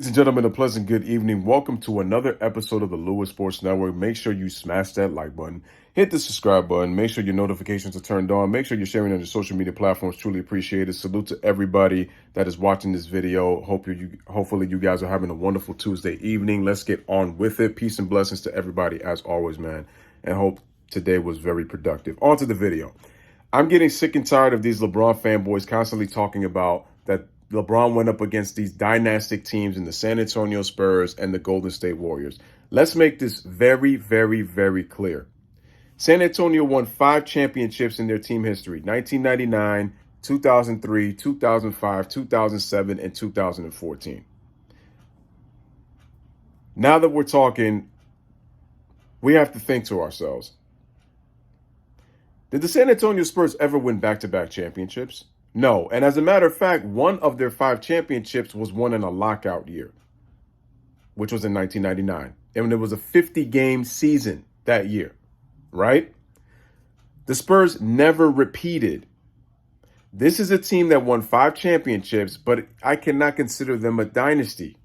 Ladies and gentlemen, a pleasant good evening. Welcome to another episode of the Louis Sports Network. Make sure you smash that like button, hit the subscribe button, make sure your notifications are turned on, make sure you're sharing on your social media platforms. Truly appreciate it. Salute to everybody that is watching this video. Hopefully you guys are having a wonderful Tuesday evening. Let's get on with it. Peace and blessings to everybody as always, man. And hope today was very productive. On to the video. I'm getting sick and tired of these LeBron fanboys constantly talking about that LeBron went up against these dynastic teams in the San Antonio Spurs and the Golden State Warriors. Let's make this very, very, very clear. San Antonio won 5 championships in their team history: 1999, 2003, 2005, 2007, and 2014. Now that we're talking, we have to think to ourselves, did the San Antonio Spurs ever win back-to-back championships? No. And as a matter of fact, one of their 5 championships was won in a lockout year, which was in 1999. And it was a 50-game season that year, right? The Spurs never repeated. This is a team that won 5 championships, but I cannot consider them a dynasty.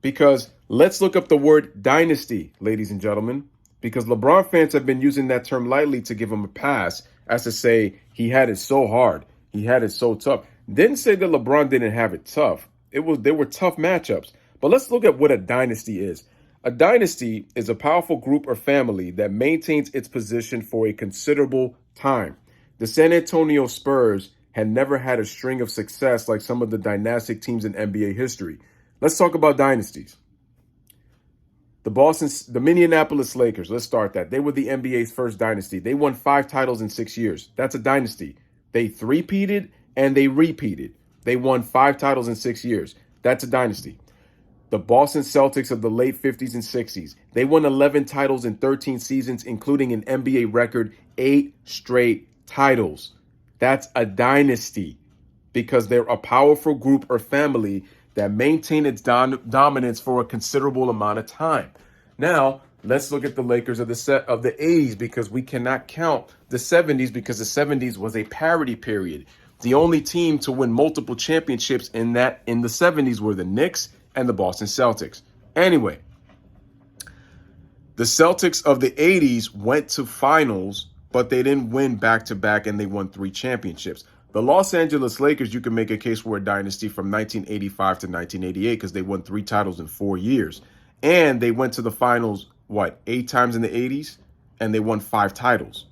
Because let's look up the word dynasty, ladies and gentlemen, because LeBron fans have been using that term lightly to give him a pass, as to say he had it so hard. He had it so tough. Didn't say that LeBron didn't have it tough. They were tough matchups. But let's look at what a dynasty is. A dynasty is a powerful group or family that maintains its position for a considerable time. The San Antonio Spurs had never had a string of success like some of the dynastic teams in NBA history. Let's talk about dynasties. The Minneapolis Lakers, let's start that. They were the NBA's first dynasty. They won 5 titles in 6 years. That's a dynasty. They three-peated and they repeated. They won 5 titles in 6 years. That's a dynasty. The Boston Celtics of the late 50s and 60s. They won 11 titles in 13 seasons, including an NBA record 8 straight titles. That's a dynasty because they're a powerful group or family that maintain its dominance for a considerable amount of time. Now, let's look at the Lakers of the 80s, because we cannot count the 70s because the 70s was a parity period. The only team to win multiple championships in the 70s were the Knicks and the Boston Celtics. Anyway, the Celtics of the 80s went to finals, but they didn't win back-to-back, and they won 3 championships. The Los Angeles Lakers, you can make a case for a dynasty from 1985 to 1988 because they won 3 titles in 4 years. And they went to the finals, 8 times in the 80s? And they won 5 titles.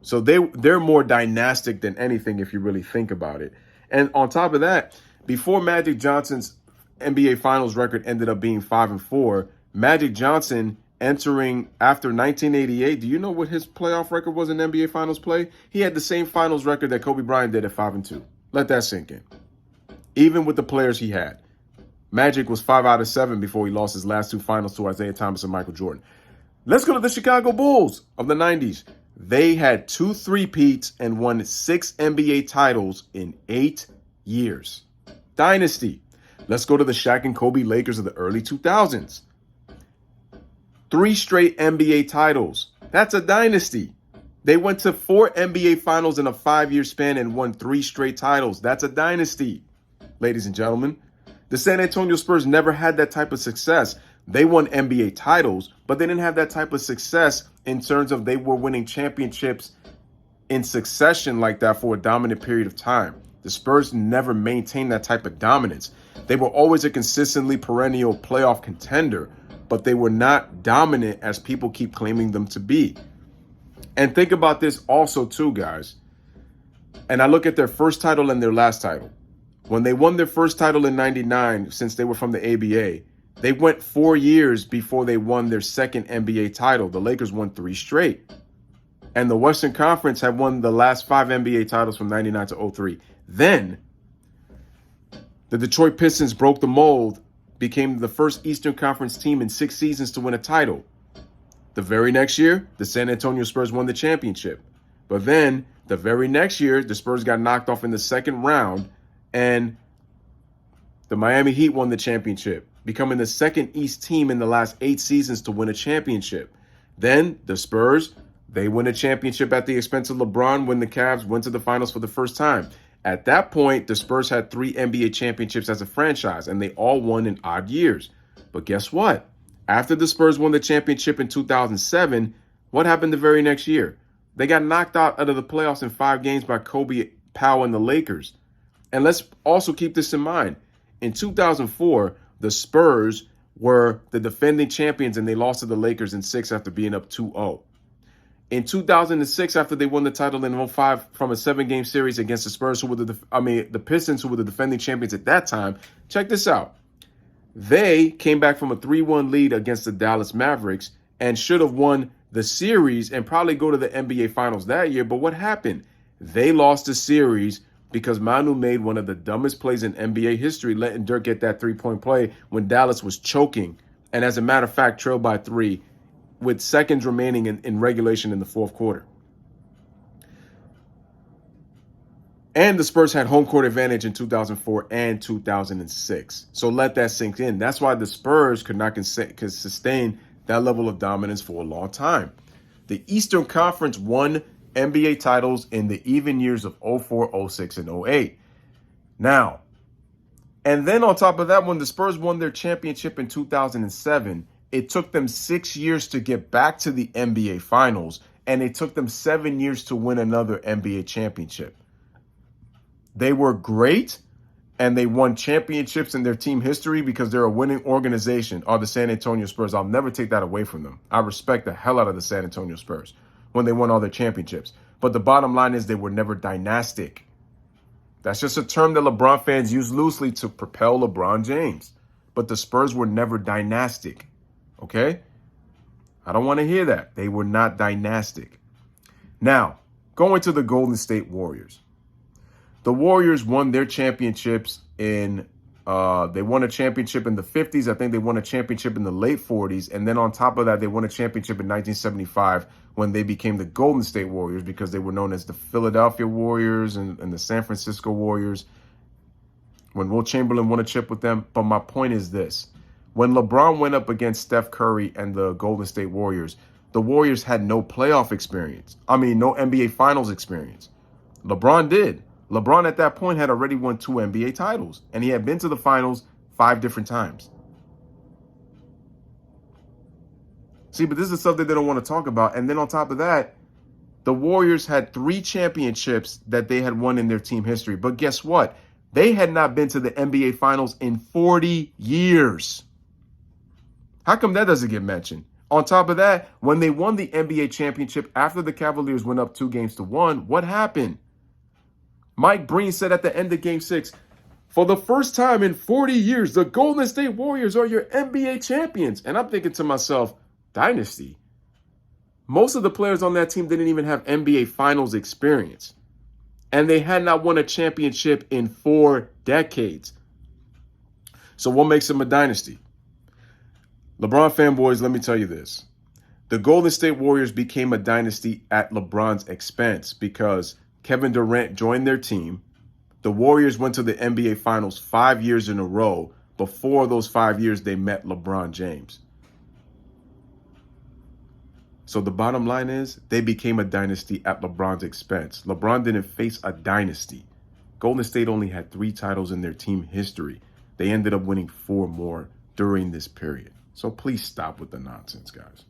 So they're more dynastic than anything if you really think about it. And on top of that, before Magic Johnson's NBA Finals record ended up being 5-4, Magic Johnson entering after 1988, do you know what his playoff record was in NBA Finals play? He had the same finals record that Kobe Bryant did at 5-2. Let that sink in. Even with the players he had. Magic was 5 out of 7 before he lost his last 2 finals to Isaiah Thomas and Michael Jordan. Let's go to the Chicago Bulls of the 90s. They had 2 three-peats and won 6 NBA titles in 8 years. Dynasty. Let's go to the Shaq and Kobe Lakers of the early 2000s. 3 straight NBA titles. That's a dynasty. They went to 4 NBA finals in a 5-year span and won 3 straight titles. That's a dynasty, ladies and gentlemen. The San Antonio Spurs never had that type of success. They won NBA titles, but they didn't have that type of success in terms of they were winning championships in succession like that for a dominant period of time. The Spurs never maintained that type of dominance. They were always a consistently perennial playoff contender, but they were not dominant as people keep claiming them to be. And think about this also too, guys. And I look at their first title and their last title. When they won their first title in 99, since they were from the ABA, they went 4 years before they won their second NBA title. The Lakers won 3 straight. And the Western Conference had won the last 5 NBA titles from 99 to 03. Then the Detroit Pistons broke the mold, became the first Eastern Conference team in 6 seasons to win a title. The very next year, the San Antonio Spurs won the championship. But then the very next year, the Spurs got knocked off in the second round, and the Miami Heat won the championship, becoming the second East team in the last 8 seasons to win a championship. Then the Spurs, they win a championship at the expense of LeBron when the Cavs went to the finals for the first time. At that point, the Spurs had 3 NBA championships as a franchise, and they all won in odd years. But guess what? After the Spurs won the championship in 2007, what happened the very next year? They got knocked out of the playoffs in 5 games by Kobe, Powell, and the Lakers. And let's also keep this in mind. In 2004, the Spurs were the defending champions, and they lost to the Lakers in 6 after being up 2-0. In 2006, after they won the title in 05 from a 7-game series against the Spurs, who were the Pistons, who were the defending champions at that time, check this out. They came back from a 3-1 lead against the Dallas Mavericks and should have won the series and probably go to the NBA Finals that year. But what happened? They lost the series because Manu made one of the dumbest plays in NBA history, letting Dirk get that 3-point play when Dallas was choking. And as a matter of fact, trailed by 3 with seconds remaining in regulation in the fourth quarter. And the Spurs had home court advantage in 2004 and 2006. So let that sink in. That's why the Spurs could not sustain that level of dominance for a long time. The Eastern Conference won NBA titles in the even years of 04, 06, and 08. Now, and then on top of that, when the Spurs won their championship in 2007, it took them 6 years to get back to the NBA Finals, and it took them 7 years to win another NBA championship. They were great, and they won championships in their team history because they're a winning organization, are the San Antonio Spurs. I'll never take that away from them. I respect the hell out of the San Antonio Spurs when they won all their championships. But the bottom line is they were never dynastic. That's just a term that LeBron fans use loosely to propel LeBron James. But the Spurs were never dynastic. Okay? I don't want to hear that. They were not dynastic. Now, going to the Golden State Warriors. The Warriors won their championships they won a championship in the 50s. I think they won a championship in the late 40s. And then on top of that, they won a championship in 1975 when they became the Golden State Warriors because they were known as the Philadelphia Warriors and the San Francisco Warriors when Will Chamberlain won a chip with them. But my point is this. When LeBron went up against Steph Curry and the Golden State Warriors, the Warriors had no playoff experience. No NBA Finals experience. LeBron did. LeBron at that point had already won 2 NBA titles, and he had been to the finals 5 different times. See, but this is something they don't want to talk about. And then on top of that, the Warriors had 3 championships that they had won in their team history. But guess what? They had not been to the NBA Finals in 40 years. How come that doesn't get mentioned? On top of that, when they won the NBA championship after the Cavaliers went up 2-1, what happened? Mike Breen said at the end of Game 6, for the first time in 40 years, the Golden State Warriors are your NBA champions. And I'm thinking to myself, dynasty? Most of the players on that team didn't even have NBA Finals experience. And they had not won a championship in 4 decades. So what makes them a dynasty? LeBron fanboys, let me tell you this. The Golden State Warriors became a dynasty at LeBron's expense because Kevin Durant joined their team. The Warriors went to the NBA Finals 5 years in a row. Before those 5 years, they met LeBron James. So the bottom line is they became a dynasty at LeBron's expense. LeBron didn't face a dynasty. Golden State only had 3 titles in their team history. They ended up winning 4 more during this period. So please stop with the nonsense, guys.